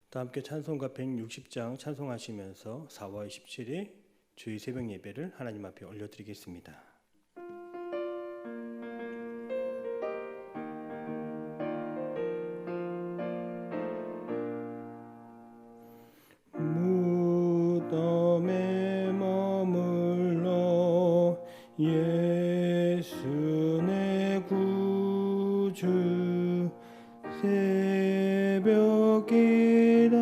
다 함께 찬송가 160장 찬송하시면서 4월 17일 주일 새벽 예배를 하나님 앞에 올려드리겠습니다. 무덤에 머물러 예수 내 구주 새벽 기다렸네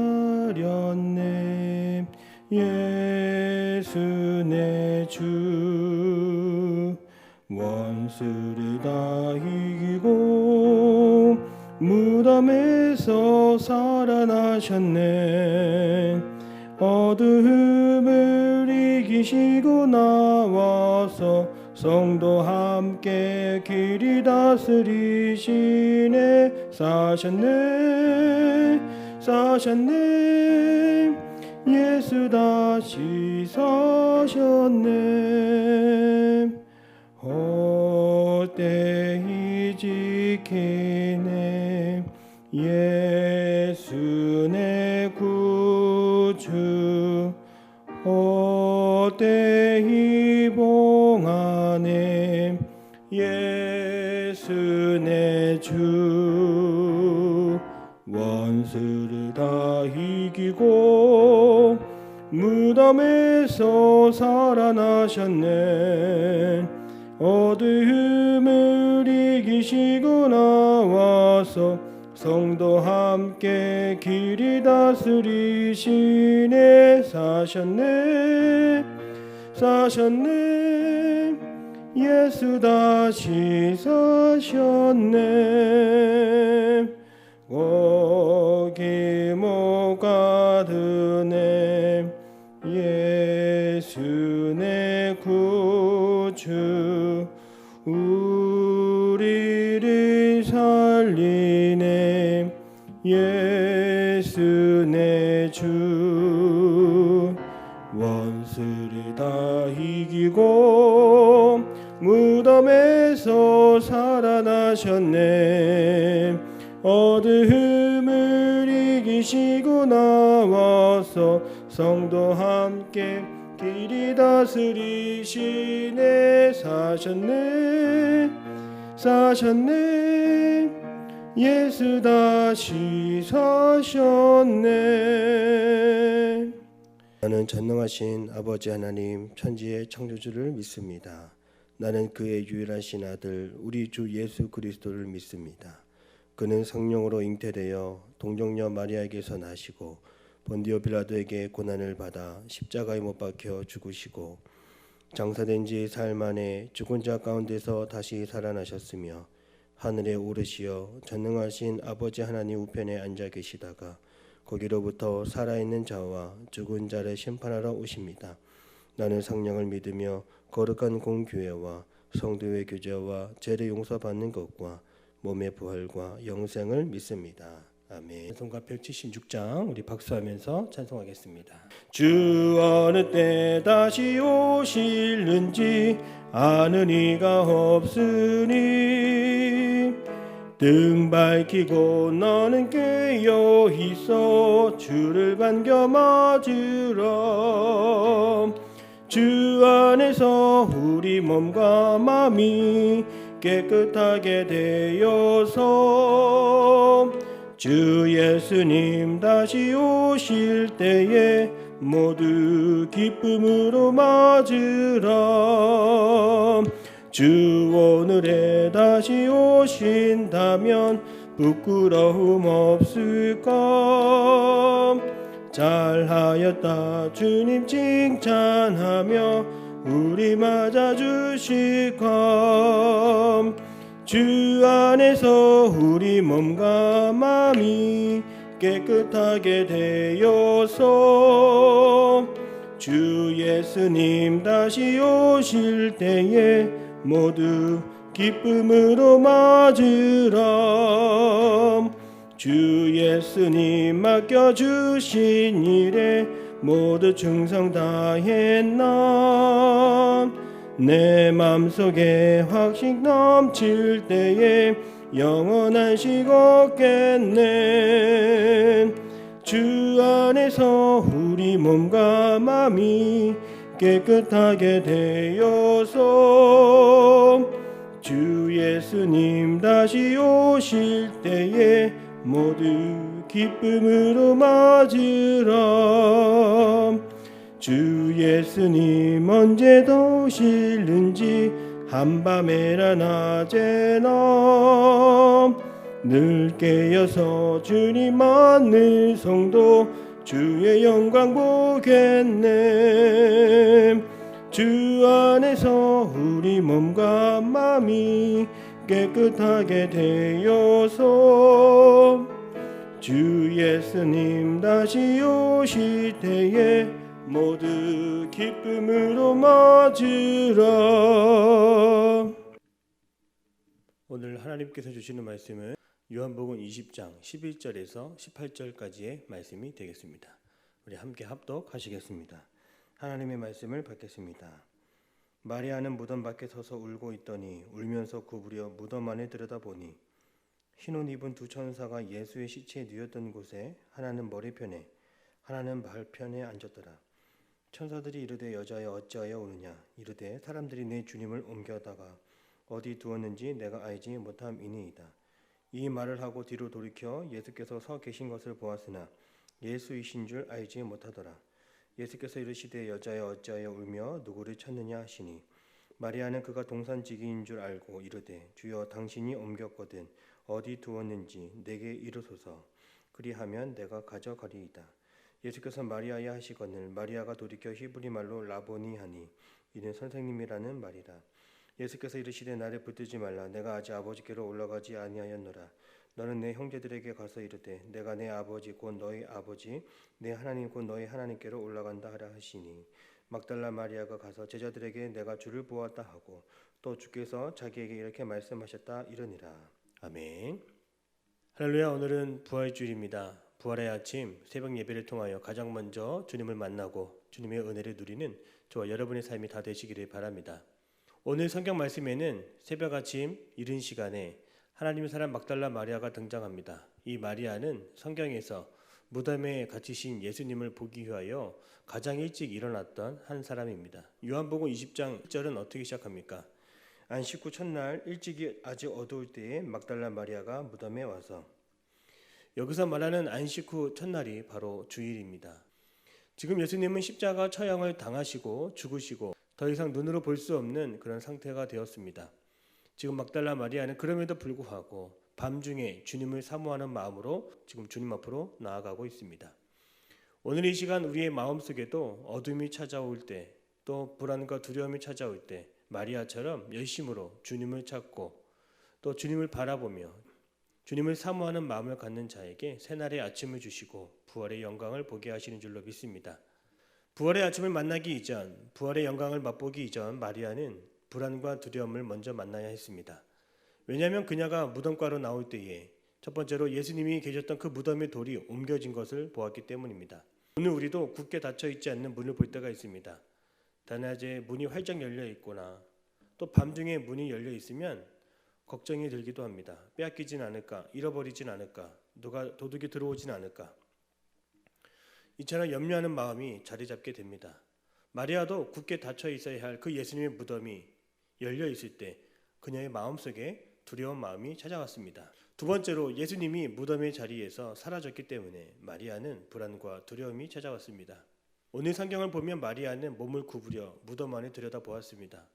예수 내 주 원수를 다 이기고 무덤에서 살아나셨네 어두움을 이기시고 나와서 성도 함께 길이 다스리시네 사셨네 예수 다시 사셨네 헛되이 지키네 예수 내 구주 헛되이 봉하네 예수 내 주 원수를 다 이기고 무덤에서 살아나셨네 어두움을 이기시고 나와서 성도 함께 길이 다스리시네 사셨네 예수 다시 사셨네 거기 못 가드네 예수 내 구주 우리를 살리네 예수 내 주 원수를 다 이기고 무덤에서 살아나셨네 어두움을 이기시고 나와서 성도 함께 길이 다스리시네 사셨네 예수 다시 사셨네 나는 전능하신 아버지 하나님 천지의 창조주를 믿습니다. 나는 그의 유일하신 아들 우리 주 예수 그리스도를 믿습니다. 그는 성령으로 잉태되어 동정녀 마리아에게서 나시고 본디오 빌라도에게 고난을 받아 십자가에 못 박혀 죽으시고 장사된 지 사흘 만에 죽은 자 가운데서 다시 살아나셨으며 하늘에 오르시어 전능하신 아버지 하나님 우편에 앉아 계시다가 거기로부터 살아있는 자와 죽은 자를 심판하러 오십니다. 나는 성령을 믿으며 거룩한 공교회와 성도의 교제와 죄를 용서받는 것과 몸의 부활과 영생을 믿습니다. 아멘. 찬송가 176장 우리 박수하면서 찬송하겠습니다. 주 어느 때 다시 오실는지 아는 이가 없으니 등 밝히고 너는 깨어 있어 주를 반겨 맞으라 주 안에서 우리 몸과 마음이 깨끗하게 되어서 주 예수님 다시 오실 때에 모두 기쁨으로 맞으라 주 오늘에 다시 오신다면 부끄러움 없을까 잘하였다 주님 칭찬하며 우리 맞아주실까 주 안에서 우리 몸과 마음이 깨끗하게 되어서 주 예수님 다시 오실 때에 모두 기쁨으로 맞으라 주 예수님 맡겨주신 일에 모두 충성 다했나 내 맘속에 확신 넘칠 때에 영원한 식 없겠네 주 안에서 우리 몸과 마음이 깨끗하게 되어서 주 예수님 다시 오실 때에 모두 기쁨으로 맞으라. 주 예수님 언제 더 오실는지 한밤에나 낮에나 늘 깨어서 주님 만날 성도 주의 영광 보겠네. 주 안에서 우리 몸과 마음이 깨끗하게 되어서 주 예수님 다시 오실 때에 모두 기쁨으로 맞으라. 오늘 하나님께서 주시는 말씀은 요한복음 20장 11절에서 18절까지의 말씀이 되겠습니다. 우리 함께 합독하시겠습니다. 하나님의 말씀을 받겠습니다. 마리아는 무덤 밖에 서서 울고 있더니 울면서 구부려 무덤 안에 들여다보니 흰옷 입은 두 천사가 예수의 시체에 누웠던 곳에 하나는 머리편에 하나는 발편에 앉았더라. 천사들이 이르되 여자여 어찌하여 우느냐 이르되 사람들이 내 주님을 옮겨다가 어디 두었는지 내가 알지 못함이니이다. 이 말을 하고 뒤로 돌이켜 예수께서 서 계신 것을 보았으나 예수이신 줄 알지 못하더라. 예수께서 이르시되 여자여 어찌하여 울며 누구를 찾느냐 하시니 마리아는 그가 동산지기인 줄 알고 이르되 주여 당신이 옮겼거든 어디 두었는지 내게 이르소서. 그리하면 내가 가져가리이다. 예수께서 마리아야 하시거늘 마리아가 돌이켜 히브리 말로 라보니 하니 이는 선생님이라는 말이라. 예수께서 이르시되 나를 붙들지 말라. 내가 아직 아버지께로 올라가지 아니하였노라. 너는 내 형제들에게 가서 이르되 내가 내 아버지 곧 너희 아버지 내 하나님 곧 너희 하나님께로 올라간다 하라 하시니 막달라 마리아가 가서 제자들에게 내가 주를 보았다 하고 또 주께서 자기에게 이렇게 말씀하셨다 이르니라. 아멘. 할렐루야. 오늘은 부활주일입니다. 부활의 아침 새벽 예배를 통하여 가장 먼저 주님을 만나고 주님의 은혜를 누리는 저와 여러분의 삶이 다 되시기를 바랍니다. 오늘 성경 말씀에는 새벽 아침 이른 시간에 하나님의 사람 막달라 마리아가 등장합니다. 이 마리아는 성경에서 무덤에 갇히신 예수님을 보기 위하여 가장 일찍 일어났던 한 사람입니다. 요한복음 20장 1절은 어떻게 시작합니까? 안식 후 첫날 일찍이 아직 어두울 때에 막달라 마리아가 무덤에 와서, 여기서 말하는 안식 후 첫날이 바로 주일입니다. 지금 예수님은 십자가 처형을 당하시고 죽으시고 더 이상 눈으로 볼 수 없는 그런 상태가 되었습니다. 지금 막달라 마리아는 그럼에도 불구하고 밤중에 주님을 사모하는 마음으로 지금 주님 앞으로 나아가고 있습니다. 오늘 이 시간 우리의 마음속에도 어둠이 찾아올 때, 또 불안과 두려움이 찾아올 때 마리아처럼 열심으로 주님을 찾고 또 주님을 바라보며 주님을 사모하는 마음을 갖는 자에게 새날의 아침을 주시고 부활의 영광을 보게 하시는 줄로 믿습니다. 부활의 아침을 만나기 이전, 부활의 영광을 맛보기 이전 마리아는 불안과 두려움을 먼저 만나야 했습니다. 왜냐하면 그녀가 무덤가로 나올 때에 첫 번째로 예수님이 계셨던 그 무덤의 돌이 옮겨진 것을 보았기 때문입니다. 오늘 우리도 굳게 닫혀 있지 않는 문을 볼 때가 있습니다. 단낮에 문이 활짝 열려 있거나 또 밤중에 문이 열려 있으면 걱정이 들기도 합니다. 빼앗기진 않을까, 잃어버리진 않을까, 누가 도둑이 들어오진 않을까. 이처럼 염려하는 마음이 자리 잡게 됩니다. 마리아도 굳게 닫혀 있어야 할 그 예수님의 무덤이 열려 있을 때 그녀의 마음속에 두려운 마음이 찾아왔습니다. 두 번째로 예수님이 무덤의 자리에서 사라졌기 때문에 마리아는 불안과 두려움이 찾아왔습니다. 오늘 성경을 보면 마리아는 몸을 구부려 무덤 안에 들여다보았습니다.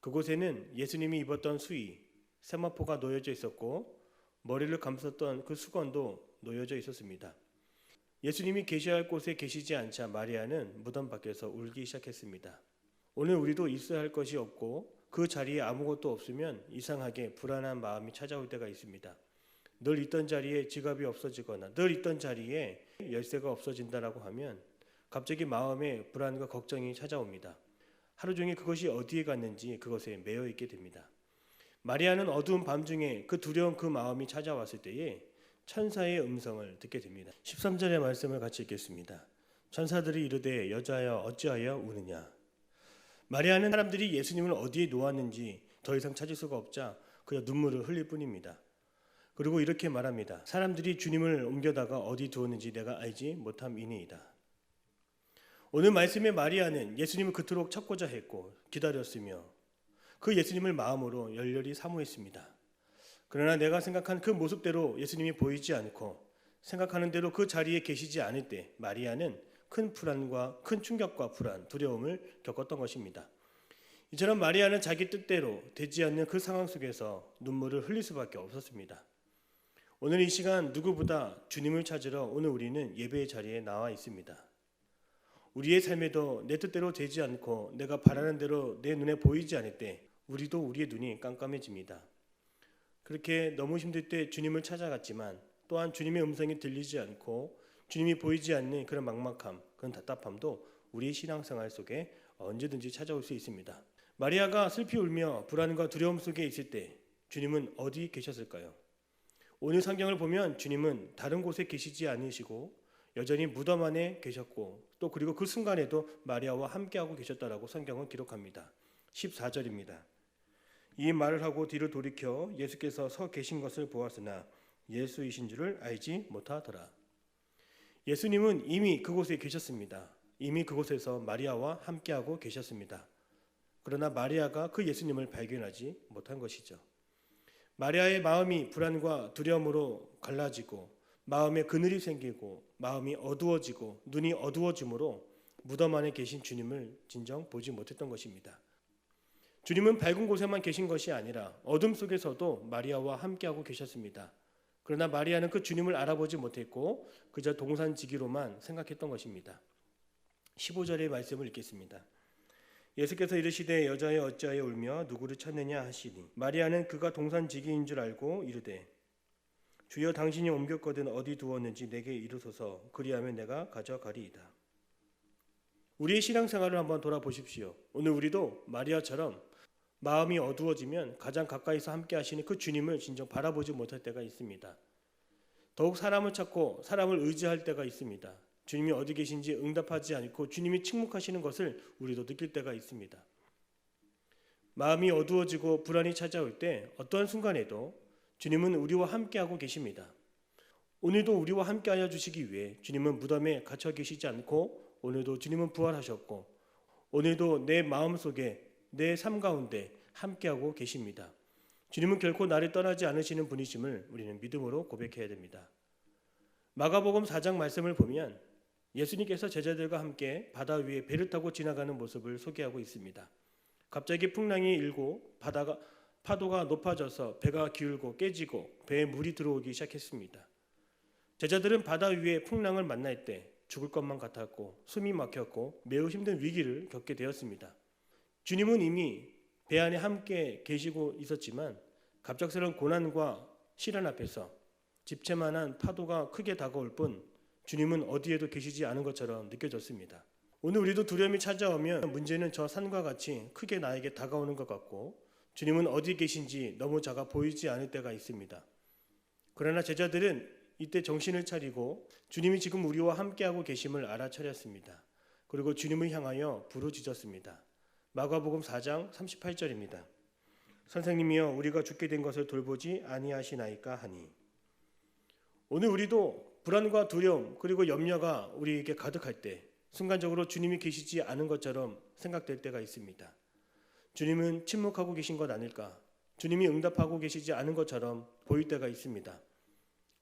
그곳에는 예수님이 입었던 수의, 세마포가 놓여져 있었고 머리를 감쌌던 그 수건도 놓여져 있었습니다. 예수님이 계셔야 할 곳에 계시지 않자 마리아는 무덤 밖에서 울기 시작했습니다. 오늘 우리도 있어야 할 것이 없고 그 자리에 아무것도 없으면 이상하게 불안한 마음이 찾아올 때가 있습니다. 늘 있던 자리에 지갑이 없어지거나 늘 있던 자리에 열쇠가 없어진다라고 하면 갑자기 마음에 불안과 걱정이 찾아옵니다. 하루 종일 그것이 어디에 갔는지 그것에 매여 있게 됩니다. 마리아는 어두운 밤중에 그 두려운 그 마음이 찾아왔을 때에 천사의 음성을 듣게 됩니다. 13절의 말씀을 같이 읽겠습니다. 천사들이 이르되 여자여 어찌하여 우느냐. 마리아는 사람들이 예수님을 어디에 놓았는지 더 이상 찾을 수가 없자 그저 눈물을 흘릴 뿐입니다. 그리고 이렇게 말합니다. 사람들이 주님을 옮겨다가 어디 두었는지 내가 알지 못함이니이다. 오늘 말씀의 마리아는 예수님을 그토록 찾고자 했고 기다렸으며 그 예수님을 마음으로 열렬히 사모했습니다. 그러나 내가 생각한 그 모습대로 예수님이 보이지 않고 생각하는 대로 그 자리에 계시지 않을 때 마리아는 큰 불안과 큰 충격과 불안, 두려움을 겪었던 것입니다. 이처럼 마리아는 자기 뜻대로 되지 않는 그 상황 속에서 눈물을 흘릴 수밖에 없었습니다. 오늘 이 시간 누구보다 주님을 찾으러 오늘 우리는 예배의 자리에 나와 있습니다. 우리의 삶에도 내 뜻대로 되지 않고 내가 바라는 대로 내 눈에 보이지 않을 때 우리도 우리의 눈이 깜깜해집니다. 그렇게 너무 힘들 때 주님을 찾아갔지만 또한 주님의 음성이 들리지 않고 주님이 보이지 않는 그런 막막함, 그런 답답함도 우리의 신앙생활 속에 언제든지 찾아올 수 있습니다. 마리아가 슬피 울며 불안과 두려움 속에 있을 때 주님은 어디 계셨을까요? 오늘 성경을 보면 주님은 다른 곳에 계시지 않으시고 여전히 무덤 안에 계셨고 또 그리고 그 순간에도 마리아와 함께하고 계셨다라고 성경은 기록합니다. 14절입니다. 이 말을 하고 뒤를 돌이켜 예수께서 서 계신 것을 보았으나 예수이신 줄을 알지 못하더라. 예수님은 이미 그곳에 계셨습니다. 이미 그곳에서 마리아와 함께하고 계셨습니다. 그러나 마리아가 그 예수님을 발견하지 못한 것이죠. 마리아의 마음이 불안과 두려움으로 갈라지고 마음에 그늘이 생기고 마음이 어두워지고 눈이 어두워짐으로 무덤 안에 계신 주님을 진정 보지 못했던 것입니다. 주님은 밝은 곳에만 계신 것이 아니라 어둠 속에서도 마리아와 함께하고 계셨습니다. 그러나 마리아는 그 주님을 알아보지 못했고 그저 동산지기로만 생각했던 것입니다. 15절의 말씀을 읽겠습니다. 예수께서 이르시되 여자여 어찌하여 울며 누구를 찾느냐 하시니 마리아는 그가 동산지기인 줄 알고 이르되 주여 당신이 옮겼거든 어디 두었는지 내게 이르소서 그리하면 내가 가져가리이다. 우리의 신앙생활을 한번 돌아보십시오. 오늘 우리도 마리아처럼 마음이 어두워지면 가장 가까이서 함께 하시는 그 주님을 진정 바라보지 못할 때가 있습니다. 더욱 사람을 찾고 사람을 의지할 때가 있습니다. 주님이 어디 계신지 응답하지 않고 주님이 침묵하시는 것을 우리도 느낄 때가 있습니다. 마음이 어두워지고 불안이 찾아올 때 어떠한 순간에도 주님은 우리와 함께하고 계십니다. 오늘도 우리와 함께하여 주시기 위해 주님은 무덤에 갇혀 계시지 않고 오늘도 주님은 부활하셨고 오늘도 내 마음속에 내 삶 가운데 함께하고 계십니다. 주님은 결코 나를 떠나지 않으시는 분이심을 우리는 믿음으로 고백해야 됩니다. 마가복음 4장 말씀을 보면 예수님께서 제자들과 함께 바다 위에 배를 타고 지나가는 모습을 소개하고 있습니다. 갑자기 풍랑이 일고 파도가 높아져서 배가 기울고 깨지고 배에 물이 들어오기 시작했습니다. 제자들은 바다 위에 풍랑을 만날 때 죽을 것만 같았고 숨이 막혔고 매우 힘든 위기를 겪게 되었습니다. 주님은 이미 배 안에 함께 계시고 있었지만 갑작스러운 고난과 시련 앞에서 집채만한 파도가 크게 다가올 뿐 주님은 어디에도 계시지 않은 것처럼 느껴졌습니다. 오늘 우리도 두려움이 찾아오면 문제는 저 산과 같이 크게 나에게 다가오는 것 같고 주님은 어디 계신지 너무 작아 보이지 않을 때가 있습니다. 그러나 제자들은 이때 정신을 차리고 주님이 지금 우리와 함께하고 계심을 알아차렸습니다. 그리고 주님을 향하여 부르짖었습니다. 마가복음 4장 38절입니다. 선생님이여 우리가 죽게 된 것을 돌보지 아니하시나이까 하니. 오늘 우리도 불안과 두려움 그리고 염려가 우리에게 가득할 때 순간적으로 주님이 계시지 않은 것처럼 생각될 때가 있습니다. 주님은 침묵하고 계신 것 아닐까? 주님이 응답하고 계시지 않은 것처럼 보일 때가 있습니다.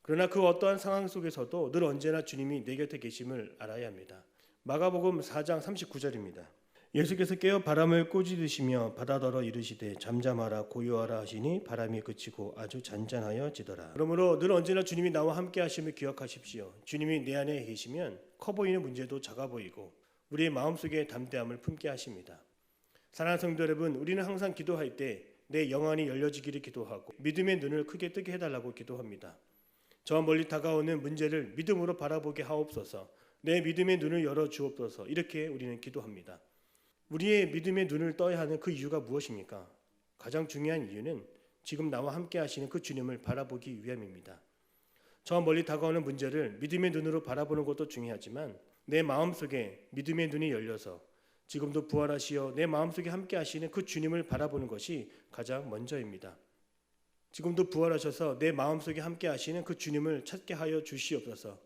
그러나 그 어떠한 상황 속에서도 늘 언제나 주님이 내 곁에 계심을 알아야 합니다. 마가복음 4장 39절입니다. 예수께서 깨어 바람을 꾸짖으시며 바다더러 이르시되 잠잠하라 고요하라 하시니 바람이 그치고 아주 잔잔하여지더라. 그러므로 늘 언제나 주님이 나와 함께 하심을 기억하십시오. 주님이 내 안에 계시면 커 보이는 문제도 작아 보이고 우리의 마음속에 담대함을 품게 하십니다. 사랑하는 성도 여러분, 우리는 항상 기도할 때 내 영안이 열려지기를 기도하고 믿음의 눈을 크게 뜨게 해달라고 기도합니다. 저 멀리 다가오는 문제를 믿음으로 바라보게 하옵소서. 내 믿음의 눈을 열어주옵소서. 이렇게 우리는 기도합니다. 우리의 믿음의 눈을 떠야 하는 그 이유가 무엇입니까? 가장 중요한 이유는 지금 나와 함께 하시는 그 주님을 바라보기 위함입니다. 저 멀리 다가오는 문제를 믿음의 눈으로 바라보는 것도 중요하지만 내 마음속에 믿음의 눈이 열려서 지금도 부활하시어 내 마음속에 함께 하시는 그 주님을 바라보는 것이 가장 먼저입니다. 지금도 부활하셔서 내 마음속에 함께 하시는 그 주님을 찾게 하여 주시옵소서.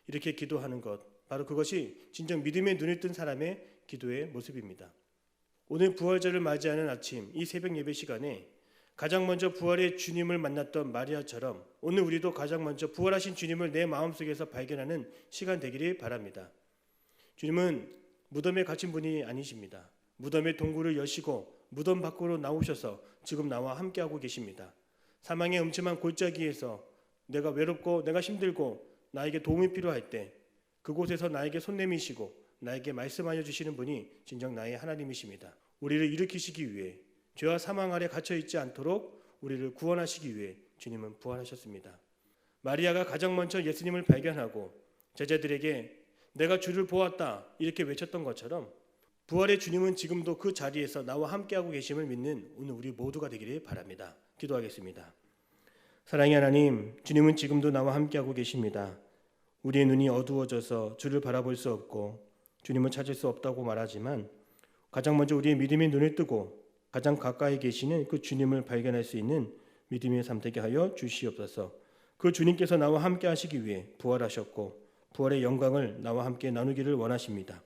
이렇게 기도하는 것, 바로 그것이 진정 믿음의 눈을 뜬 사람의 기도의 모습입니다. 오늘 부활절을 맞이하는 아침, 이 새벽 예배 시간에 가장 먼저 부활의 주님을 만났던 마리아처럼 오늘 우리도 가장 먼저 부활하신 주님을 내 마음속에서 발견하는 시간 되기를 바랍니다. 주님은 무덤에 갇힌 분이 아니십니다. 무덤의 동굴을 여시고 무덤 밖으로 나오셔서 지금 나와 함께하고 계십니다. 사망의 음침한 골짜기에서 내가 외롭고 내가 힘들고 나에게 도움이 필요할 때 그곳에서 나에게 손 내미시고 나에게 말씀하여 주시는 분이 진정 나의 하나님이십니다. 우리를 일으키시기 위해 죄와 사망 아래 갇혀있지 않도록 우리를 구원하시기 위해 주님은 부활하셨습니다. 마리아가 가장 먼저 예수님을 발견하고 제자들에게 내가 주를 보았다 이렇게 외쳤던 것처럼 부활의 주님은 지금도 그 자리에서 나와 함께하고 계심을 믿는 오늘 우리 모두가 되기를 바랍니다. 기도하겠습니다. 사랑의 하나님, 주님은 지금도 나와 함께하고 계십니다. 우리의 눈이 어두워져서 주를 바라볼 수 없고 주님을 찾을 수 없다고 말하지만 가장 먼저 우리의 믿음의 눈을 뜨고 가장 가까이 계시는 그 주님을 발견할 수 있는 믿음의 삶 되게 하여 주시옵소서. 그 주님께서 나와 함께 하시기 위해 부활하셨고 부활의 영광을 나와 함께 나누기를 원하십니다.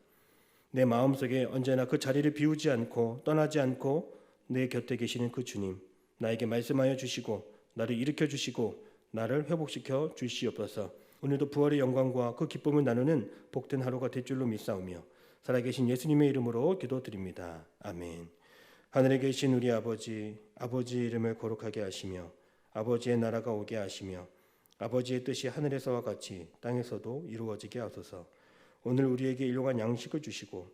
내 마음속에 언제나 그 자리를 비우지 않고 떠나지 않고 내 곁에 계시는 그 주님, 나에게 말씀하여 주시고 나를 일으켜 주시고 나를 회복시켜 주시옵소서. 오늘도 부활의 영광과 그 기쁨을 나누는 복된 하루가 될 줄로 믿사오며 살아계신 예수님의 이름으로 기도드립니다. 아멘. 하늘에 계신 우리 아버지, 아버지의 이름을 거룩하게 하시며 아버지의 나라가 오게 하시며 아버지의 뜻이 하늘에서와 같이 땅에서도 이루어지게 하소서. 오늘 우리에게 일용할 양식을 주시고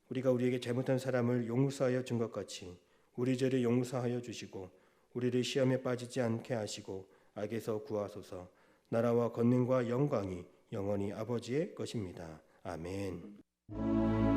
우리가 우리에게 잘못한 사람을 용서하여 준 것 같이 우리 죄를 용서하여 주시고 우리를 시험에 빠지지 않게 하시고 악에서 구하소서. 나라와 권능과 영광이 영원히 아버지의 것입니다. 아멘.